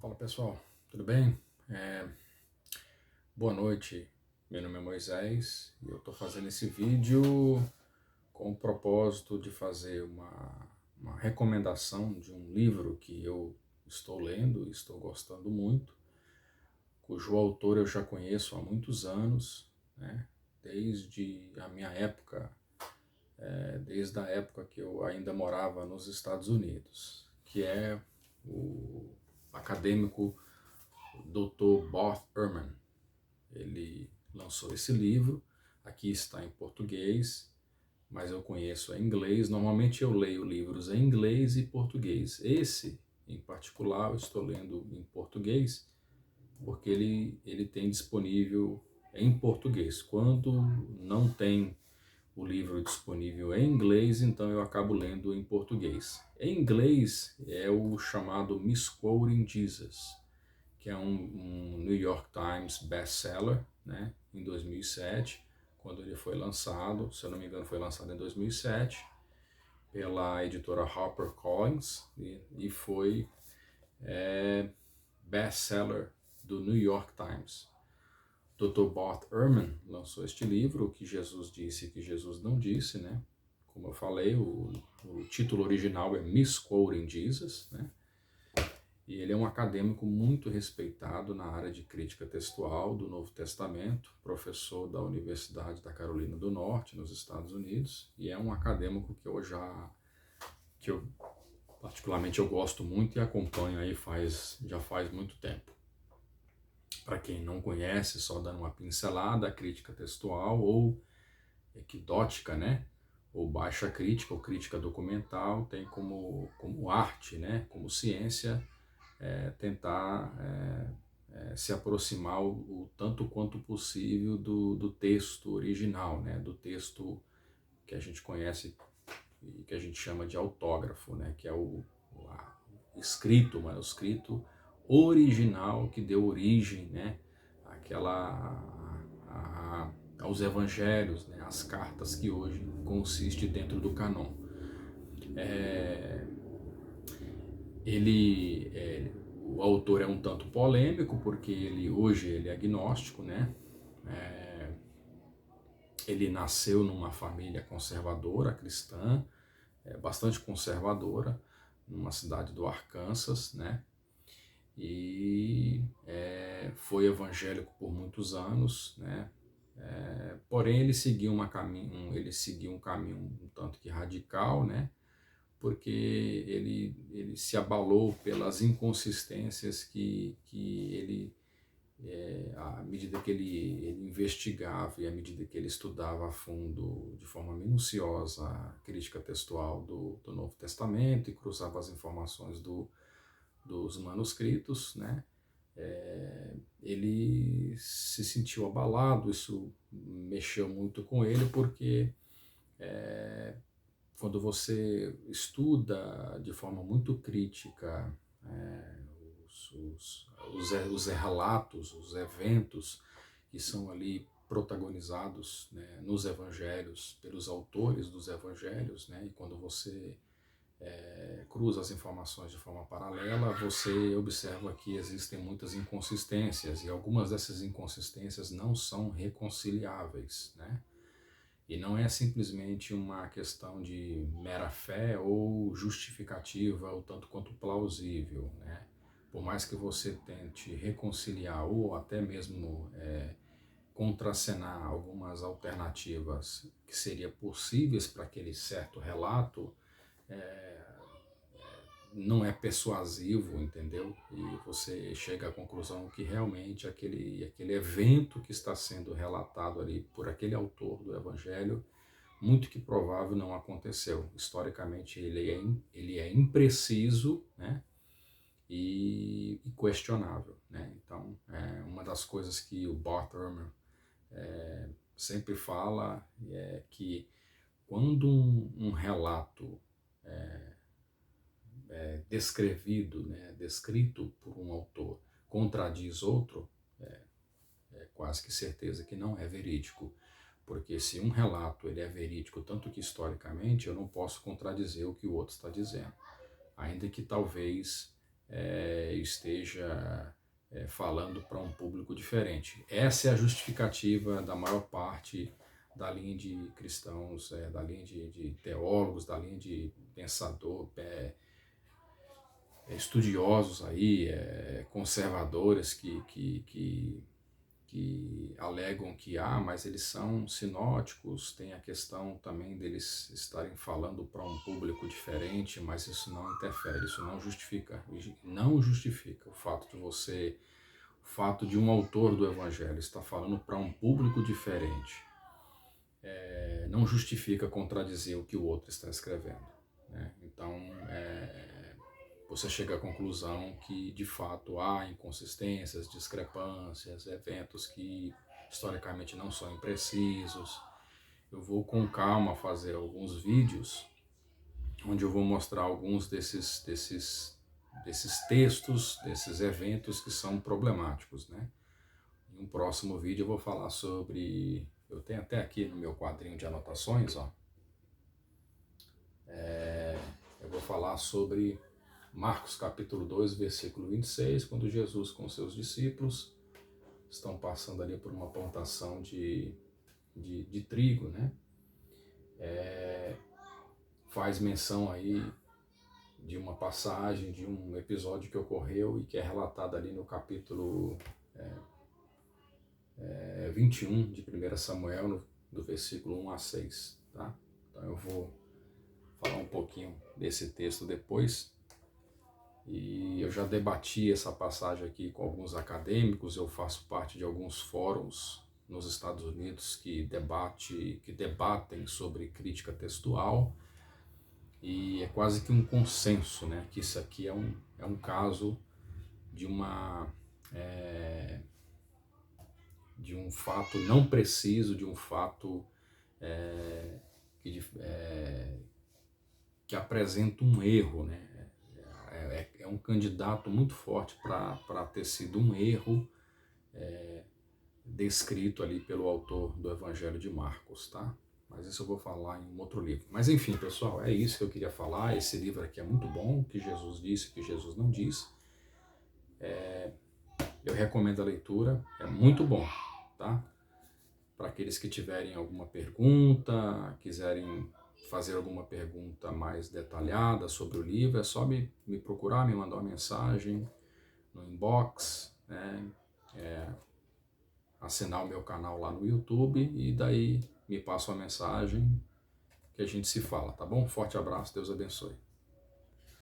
Fala pessoal, tudo bem? Boa noite, meu nome é Moisés e eu estou fazendo esse vídeo com o propósito de fazer uma recomendação de um livro que eu estou lendo e estou gostando muito, cujo autor eu já conheço há muitos anos, né? Desde a minha época, desde a época que eu ainda morava nos Estados Unidos, que é o acadêmico Dr. Bob Ehrman. Ele lançou esse livro, aqui está em português, mas eu conheço em inglês. Normalmente eu leio livros em inglês e português. Esse, em particular, eu estou lendo em português, porque ele tem disponível em português. Quando não tem o livro disponível em inglês, então eu acabo lendo em português. Em inglês é o chamado Misquoting Jesus, que é um New York Times best-seller, né, em 2007, quando ele foi lançado, se eu não me engano foi lançado em 2007, pela editora HarperCollins, e foi best-seller do New York Times. Dr. Bob Ehrman lançou este livro, O que Jesus disse e o que Jesus não disse, né? Como eu falei, o título original é Misquoting Jesus, né? E ele é um acadêmico muito respeitado na área de crítica textual do Novo Testamento, professor da Universidade da Carolina do Norte, nos Estados Unidos, e é um acadêmico que eu particularmente eu gosto muito e acompanho aí já faz muito tempo. Para quem não conhece, só dando uma pincelada, a crítica textual ou equidótica, né? Ou baixa crítica, ou crítica documental, tem como arte, né? Como ciência, tentar se aproximar o tanto quanto possível do texto original, né? Do texto que a gente conhece e que a gente chama de autógrafo, né? Que é o manuscrito original que deu origem, né? Aos evangelhos, né? As cartas que hoje consiste dentro do canon. O autor é um tanto polêmico porque hoje ele é agnóstico, né? Ele nasceu numa família conservadora, cristã, bastante conservadora, numa cidade do Arkansas, né? E foi evangélico por muitos anos, né? Porém ele seguiu um caminho um tanto que radical, né? Porque ele se abalou pelas inconsistências que ele, à medida que ele investigava e à medida que ele estudava a fundo, de forma minuciosa, a crítica textual do Novo Testamento e cruzava as informações dos manuscritos, né? Ele se sentiu abalado, isso mexeu muito com ele, porque quando você estuda de forma muito crítica os relatos, os eventos que são ali protagonizados, né, nos evangelhos, pelos autores dos evangelhos, né, e quando você cruza as informações de forma paralela, você observa que existem muitas inconsistências, e algumas dessas inconsistências não são reconciliáveis, né? E não é simplesmente uma questão de mera fé ou justificativa, o tanto quanto plausível, né? Por mais que você tente reconciliar ou até mesmo contracenar algumas alternativas que seriam possíveis para aquele certo relato, não é persuasivo, entendeu? E você chega à conclusão que realmente aquele evento que está sendo relatado ali por aquele autor do Evangelho, muito que provável não aconteceu. Historicamente ele é impreciso, né? E questionável, né? Então, uma das coisas que o Bob Ehrman sempre fala é que quando um relato descrevido, né, descrito por um autor, contradiz outro, é quase que certeza que não é verídico. Porque se um relato ele é verídico, tanto que historicamente, eu não posso contradizer o que o outro está dizendo. Ainda que talvez esteja falando para um público diferente. Essa é a justificativa da maior parte da linha de cristãos, da linha de teólogos, da linha de pensador, estudiosos aí, conservadores que alegam que, mas eles são sinóticos, tem a questão também deles estarem falando para um público diferente, mas isso não interfere, isso não justifica o fato de um autor do Evangelho estar falando para um público diferente, não justifica contradizer o que o outro está escrevendo, né? Então, você chega à conclusão que, de fato, há inconsistências, discrepâncias, eventos que historicamente não são imprecisos. Eu vou com calma fazer alguns vídeos onde eu vou mostrar alguns desses textos, desses eventos que são problemáticos, né? Em um próximo vídeo eu vou falar sobre... Eu tenho até aqui no meu quadrinho de anotações, ó. Eu vou falar sobre Marcos capítulo 2, versículo 26, quando Jesus com seus discípulos estão passando ali por uma plantação de trigo, né? Faz menção aí de uma passagem, de um episódio que ocorreu e que é relatado ali no capítulo 21 de 1 Samuel, do versículo 1 a 6, tá? Então eu vou falar um pouquinho desse texto depois. E eu já debati essa passagem aqui com alguns acadêmicos, eu faço parte de alguns fóruns nos Estados Unidos que debatem sobre crítica textual, e é quase que um consenso, né, que isso aqui é um caso de de um fato não preciso, de um fato que apresenta um erro, né? É um candidato muito forte para ter sido um erro descrito ali pelo autor do Evangelho de Marcos, tá? Mas isso eu vou falar em um outro livro. Mas enfim, pessoal, é isso que eu queria falar. Esse livro aqui é muito bom, o que Jesus disse, o que Jesus não disse. Eu recomendo a leitura, é muito bom, tá? Para aqueles que tiverem alguma pergunta, quiserem fazer alguma pergunta mais detalhada sobre o livro, é só me procurar, me mandar uma mensagem no inbox, né? Assinar o meu canal lá no YouTube e daí me passa uma mensagem que a gente se fala, tá bom? Forte abraço, Deus abençoe.